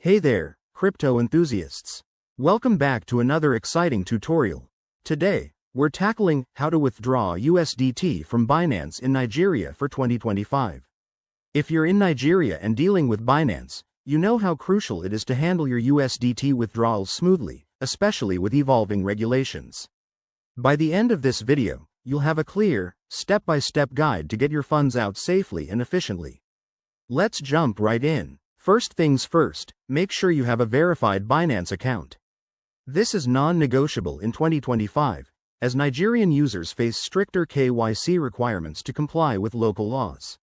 Hey there, crypto enthusiasts. Welcome back to another exciting tutorial. Today, we're tackling how to withdraw USDT from Binance in Nigeria for 2025. If you're in Nigeria and dealing with Binance, you know how crucial it is to handle your USDT withdrawals smoothly, especially with evolving regulations. By the end of this video, you'll have a clear, step-by-step guide to get your funds out safely and efficiently. Let's jump right in. First things first, make sure you have a verified Binance account. This is non-negotiable in 2025, as Nigerian users face stricter KYC requirements to comply with local laws.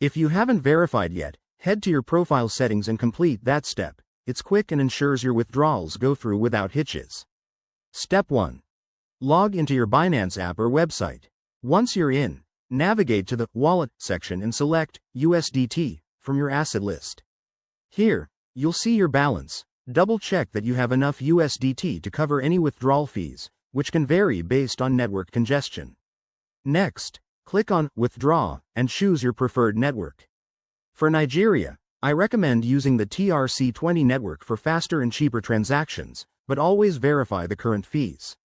If you haven't verified yet, head to your profile settings and complete that step. It's quick and ensures your withdrawals go through without hitches. Step 1. Log into your Binance app or website. Once you're in, navigate to the Wallet section and select USDT from your asset list. Here, you'll see your balance. Double-check that you have enough USDT to cover any withdrawal fees, which can vary based on network congestion. Next, click on Withdraw and choose your preferred network. For Nigeria, I recommend using the TRC20 network for faster and cheaper transactions, but always verify the current fees.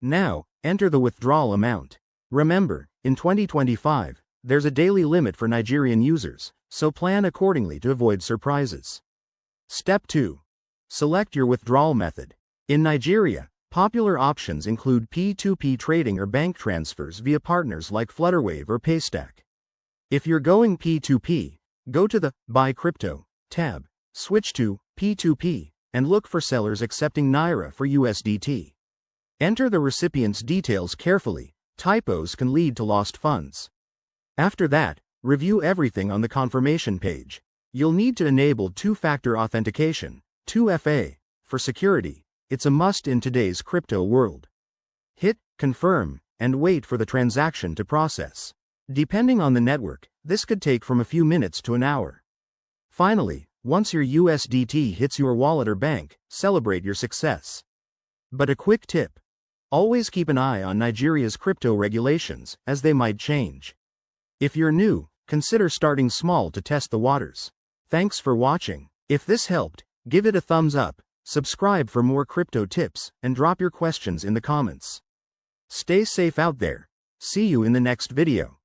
Now, enter the withdrawal amount. Remember, in 2025, there's a daily limit for Nigerian users, so plan accordingly to avoid surprises. Step 2. Select your withdrawal method. In Nigeria, popular options include P2P trading or bank transfers via partners like Flutterwave or Paystack. If you're going P2P, go to the Buy Crypto tab, switch to P2P, and look for sellers accepting Naira for USDT. Enter the recipient's details carefully. Typos can lead to lost funds. After that, review everything on the confirmation page. You'll need to enable two-factor authentication, 2FA, for security. It's a must in today's crypto world. Hit Confirm and wait for the transaction to process. Depending on the network, this could take from a few minutes to an hour. Finally, once your USDT hits your wallet or bank, celebrate your success. But a quick tip: always keep an eye on Nigeria's crypto regulations, as they might change. If you're new, consider starting small to test the waters. Thanks for watching. If this helped, give it a thumbs up, subscribe for more crypto tips, and drop your questions in the comments. Stay safe out there. See you in the next video.